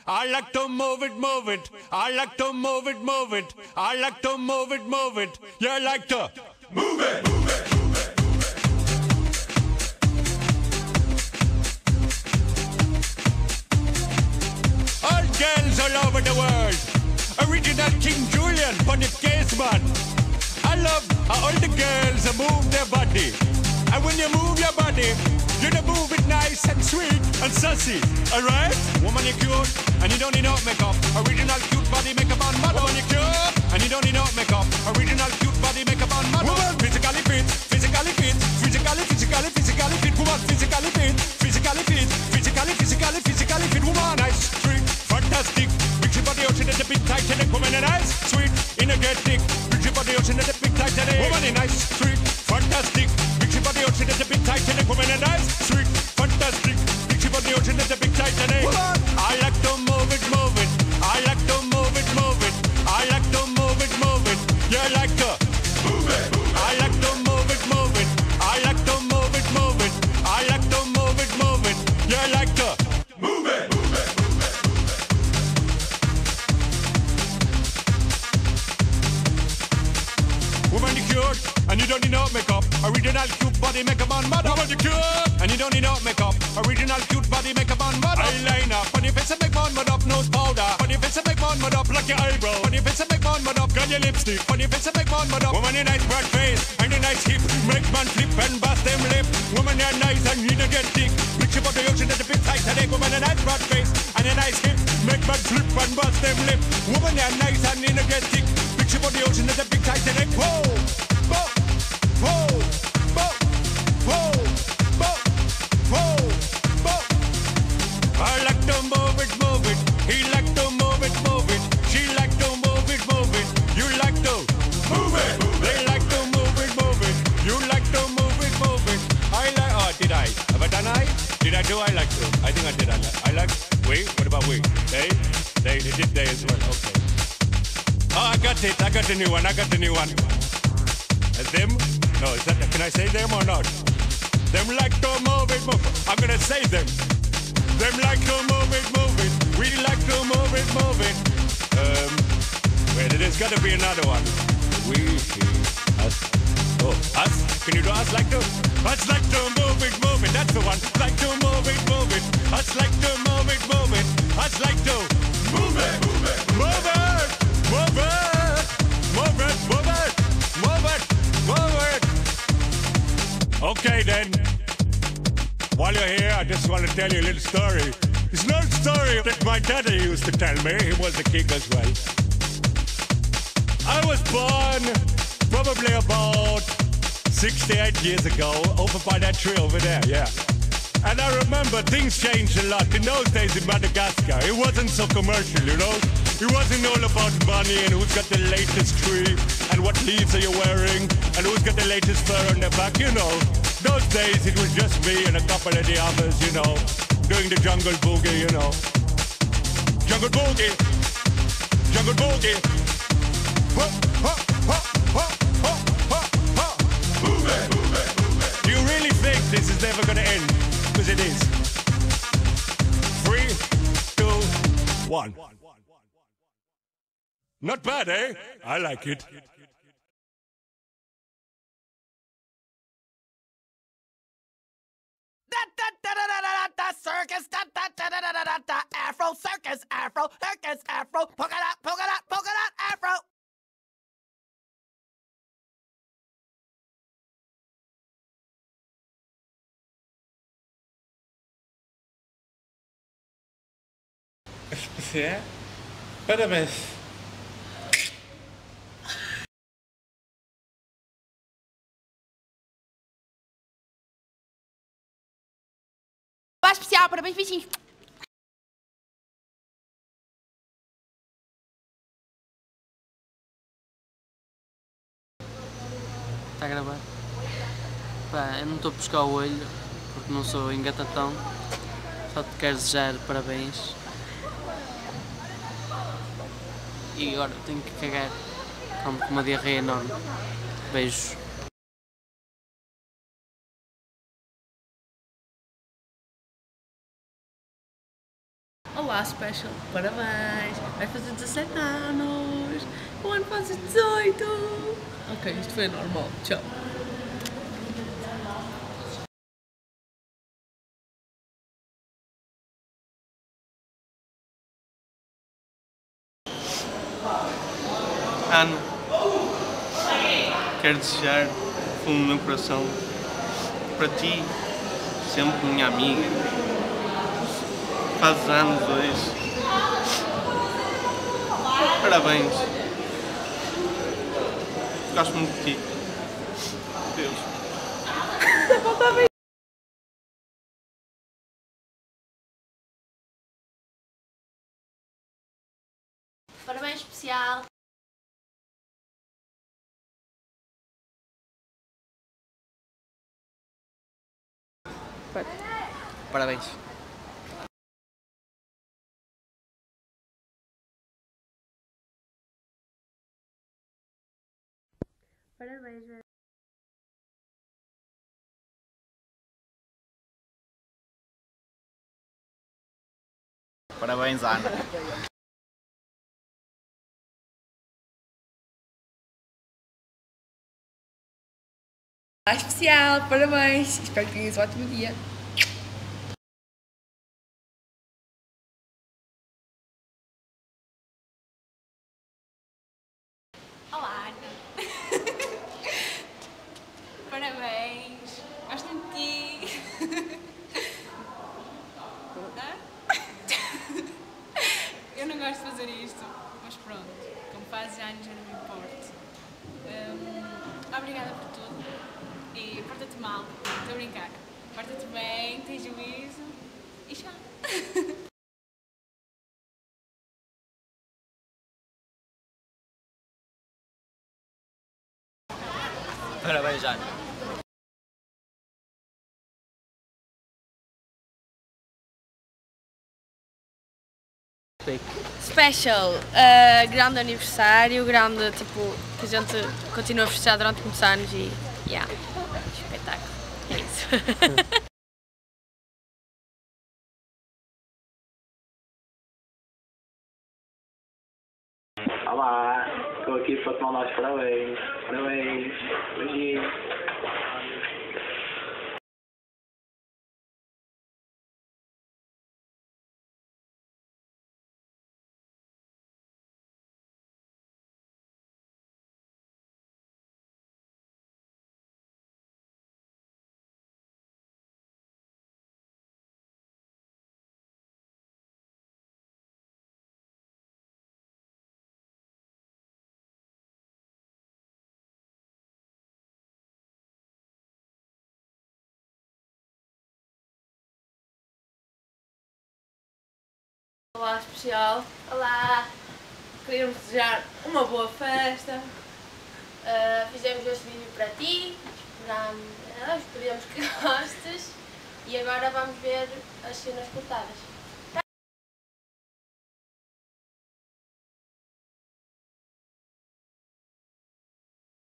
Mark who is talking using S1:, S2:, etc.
S1: I like to move it, move it. I like to move it, move it. I like to move it, move it. You like to move it, move it. All girls all over the world. Original King Julian, Bonnet Caseman. I love how all the girls move their body. And when you move your body, you move it nice and sweet and sassy. Alright? Woman, you're cute and you don't need no makeup. Original cute body makeup on model. Woman, you're cute and you don't need no makeup. Original cute body makeup on model. Woman, physically fit, physically fit, physically fit. Woman, physically fit, physically fit, physically fit. Woman, nice, sweet, fantastic. Big body ocean at the big Titanic. Woman, nice, sweet, energetic. Big body ocean at the big Titanic. Woman, nice, sweet, fantastic. Big body ocean at the big Titanic. Woman, nice, sweet, fantastic. Big body ocean at the big Titanic. Woman, I like to move it, move it. I like to move it, move it. I like to move it, move it. You like to move it, move it. I like to move it, move it. I like to move it, move it. I like to move it, move it. You like to move it, move it. Woman, you cute, and you don't need no makeup. Original cute body makeup on model. Woman, you cute, and you don't need no makeup. Original cute body makeup on model. Eyeliner, on your face and make one mud up. Nose powder, on your face and make one mud up. Like your eyebrow, on your face and make one mud up. Got your lipstick, on your face and make one mud up. Woman, you nice broad face and a nice hip. Make man flip and bust them lip. Woman, you're nice and energetic. Picture about the ocean at the big Titanic. Woman, a nice broad face and a nice hip. Make man flip and bust them lip. Woman, you're nice and energetic. Picture about the ocean at the big Titanic. Whoa, whoa, whoa, whoa, whoa, whoa, whoa, whoa. I like to move it, move it. He like to move it, move it. She like to move it, move it. You like to move it, move it. They like to move it, move it. You like to move it, move it. I like. Oh, did I? Have I done I? Did I do? I like to. I think I did. I like. We. What about we? They did they as well. Okay. Oh, I got it. I got the new one. I got the new one. Them? No, is that, can I say them or not? Them like to move it, move it. I'm gonna say them. Them like to move it, move it. We like to move it, move it. Wait, there's gotta be another one. We, he, us. Oh, us? Can you do us like to? Us like to move it, move it. That's the one. Like to move it, move it. Us like to move it, move it. Us like to move it, move it. Move it, move it. Move it, move it. Move it. Forward. Okay then. While you're here, I just want to tell you a little story. It's not a story that my daddy used to tell me. He was a king as well. I was born probably about 68 years ago over by that tree over there, yeah. And I remember things changed a lot. In those days in Madagascar, it wasn't so commercial, you know? It wasn't all about money and who's got the latest tree and what leaves are you wearing and who's got the latest fur on their back, you know. Those days it was just me and a couple of the others, you know, doing the jungle boogie, you know. Jungle boogie. Jungle boogie. Ho, ho, ho, ho, ho, ho, ho. Move it, move it, move it. Do you really think this is never gonna end? Because it is. 3, 2, 1. Not bad, eh? I like it.
S2: Circus, Afro circus, Afro circus, Afro polka dot, Afro.
S3: Especial. Parabéns.
S4: Especial, parabéns, beijinhos.
S5: Está a gravar? Pá, eu não estou a pescar o olho, porque não sou engatatão. Só te quero desejar parabéns. E agora tenho que cagar. Como com uma diarreia enorme. Beijos.
S6: Olá,
S4: Olá, Special, parabéns, vais fazer 17 anos, o ano fazes 18. Ok, isto foi normal, tchau.
S5: Ana, quero desejar do fundo do meu coração para ti, sempre minha amiga. Fazes anos hoje. Parabéns. Gosto muito de ti. Deus.
S6: Parabéns especial.
S7: Parabéns.
S6: Parabéns, velho.
S7: Parabéns, Ana.
S4: Olá, especial, parabéns, espero que tenhas um ótimo dia.
S8: Olá, Ana. Parabéns. Gosto muito de ti. Hã? Eu não gosto de fazer isto, mas pronto. Como fazes anos, eu não me importo. Obrigada por tudo. E porta-te mal. Estou a brincar. Porta-te bem, tem juízo. E já.
S7: Parabéns, Ana.
S6: Special, grande aniversário, grande, tipo, que a gente continua a festejar durante muitos anos e, yeah, espetáculo, é isso.
S9: Olá, estou aqui para te mandar os parabéns. Parabéns, beijinhos.
S6: Olá, especial. Olá. Queríamos desejar uma boa festa. Fizemos este vídeo para ti. Esperamos que gostes. E agora vamos ver as cenas cortadas.